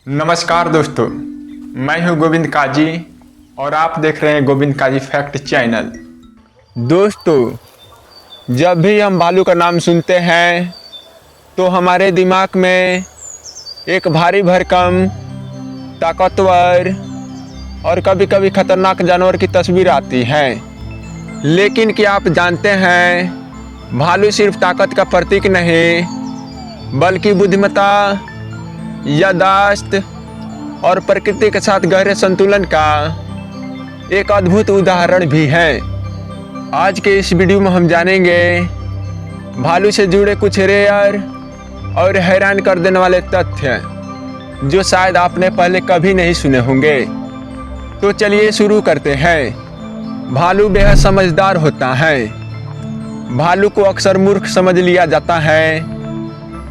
नमस्कार दोस्तों, मैं हूं गोविंद काजी और आप देख रहे हैं गोविंद काजी फैक्ट चैनल। दोस्तों, जब भी हम भालू का नाम सुनते हैं तो हमारे दिमाग में एक भारी भरकम, ताकतवर और कभी कभी खतरनाक जानवर की तस्वीर आती है। लेकिन क्या आप जानते हैं, भालू सिर्फ ताकत का प्रतीक नहीं बल्कि बुद्धिमत्ता, याददाश्त और प्रकृति के साथ गहरे संतुलन का एक अद्भुत उदाहरण भी है। आज के इस वीडियो में हम जानेंगे भालू से जुड़े कुछ रेयर और हैरान कर देने वाले तथ्य जो शायद आपने पहले कभी नहीं सुने होंगे। तो चलिए शुरू करते हैं। भालू बेहद समझदार होता है। भालू को अक्सर मूर्ख समझ लिया जाता है,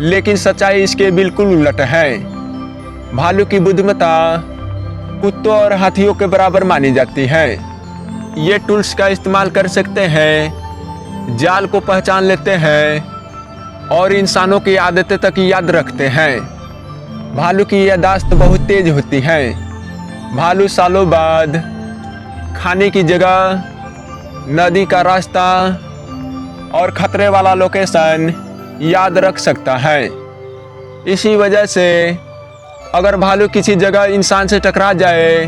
लेकिन सच्चाई इसके बिल्कुल उलट है। भालू की बुद्धिमत्ता कुत्तों और हाथियों के बराबर मानी जाती है। ये टूल्स का इस्तेमाल कर सकते हैं, जाल को पहचान लेते हैं और इंसानों की आदतें तक याद रखते हैं। भालू की याददाश्त बहुत तेज होती है। भालू सालों बाद खाने की जगह, नदी का रास्ता और खतरे वाला लोकेशन याद रख सकता है। इसी वजह से अगर भालू किसी जगह इंसान से टकरा जाए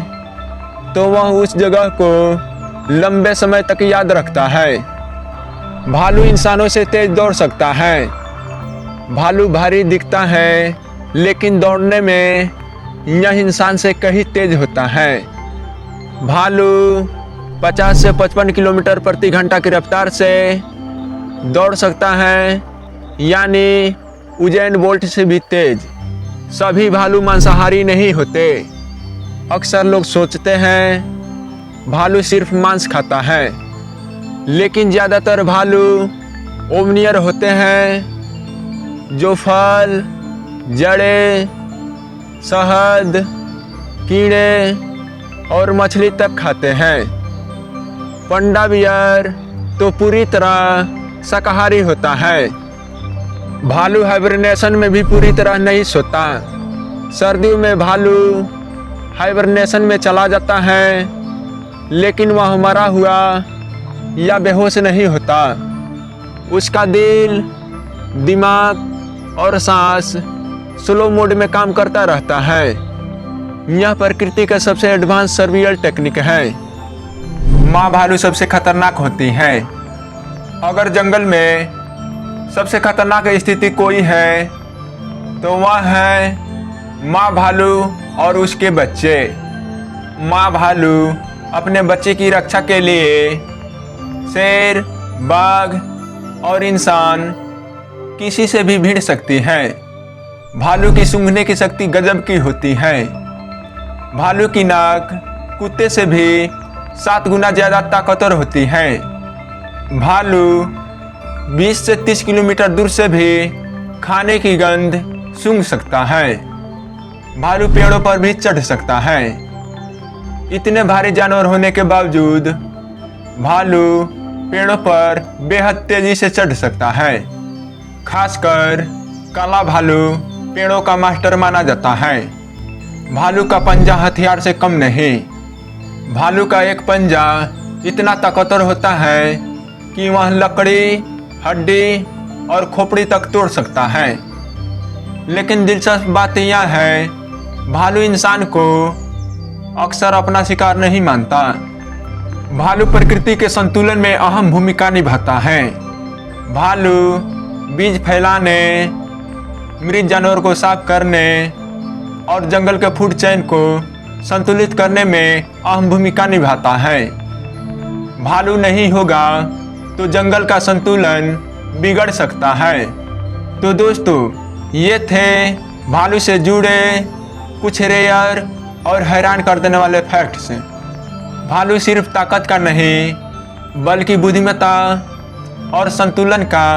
तो वह उस जगह को लंबे समय तक याद रखता है। भालू इंसानों से तेज दौड़ सकता है। भालू भारी दिखता है, लेकिन दौड़ने में यह इंसान से कहीं तेज होता है। भालू 50 से 55 किलोमीटर प्रति घंटा की रफ्तार से दौड़ सकता है, यानी उजैन बोल्ट से भी तेज। सभी भालू मांसाहारी नहीं होते। अक्सर लोग सोचते हैं भालू सिर्फ मांस खाता है, लेकिन ज़्यादातर भालू ओमनियर होते हैं जो फल, जड़ें, शहद, कीड़े और मछली तक खाते हैं। पंडा बियर तो पूरी तरह शाकाहारी होता है। भालू हाइबरनेशन में भी पूरी तरह नहीं सोता। सर्दियों में भालू हाइबरनेशन में चला जाता है, लेकिन वह मरा हुआ या बेहोश नहीं होता। उसका दिल, दिमाग और सांस स्लो मोड में काम करता रहता है। यह प्रकृति का सबसे एडवांस सर्वियल टेक्निक है। माँ भालू सबसे खतरनाक होती है। अगर जंगल में सबसे खतरनाक स्थिति कोई है तो वह है माँ भालू और उसके बच्चे। माँ भालू अपने बच्चे की रक्षा के लिए शेर, बाघ और इंसान किसी से भी भिड़ सकती है। भालू की सूंघने की शक्ति गजब की होती है। भालू की नाक कुत्ते से भी 7 गुना ज़्यादा ताकतवर होती है। भालू 20 से 30 किलोमीटर दूर से भी खाने की गंध सूंघ सकता है। भालू पेड़ों पर भी चढ़ सकता है। इतने भारी जानवर होने के बावजूद भालू पेड़ों पर बेहद तेजी से चढ़ सकता है। खासकर काला भालू पेड़ों का मास्टर माना जाता है। भालू का पंजा हथियार से कम नहीं। भालू का एक पंजा इतना ताकतवर होता है कि वह लकड़ी, हड्डी और खोपड़ी तक तोड़ सकता है। लेकिन दिलचस्प बात यह है, भालू इंसान को अक्सर अपना शिकार नहीं मानता। भालू प्रकृति के संतुलन में अहम भूमिका निभाता है। भालू बीज फैलाने, मृत जानवर को साफ करने और जंगल के फूड चेन को संतुलित करने में अहम भूमिका निभाता है। भालू नहीं होगा तो जंगल का संतुलन बिगड़ सकता है। तो दोस्तों, ये थे भालू से जुड़े कुछ रेयर और हैरान कर देने वाले फैक्ट्स। भालू सिर्फ ताकत का नहीं बल्कि बुद्धिमत्ता और संतुलन का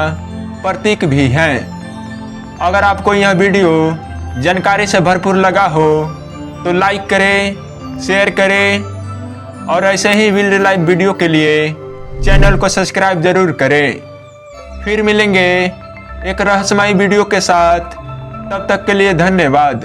प्रतीक भी है। अगर आपको यह वीडियो जानकारी से भरपूर लगा हो तो लाइक करें, शेयर करें और ऐसे ही रियल लाइफ वीडियो के लिए चैनल को सब्सक्राइब जरूर करें। फिर मिलेंगे एक रहस्यमयी वीडियो के साथ। तब तक के लिए धन्यवाद।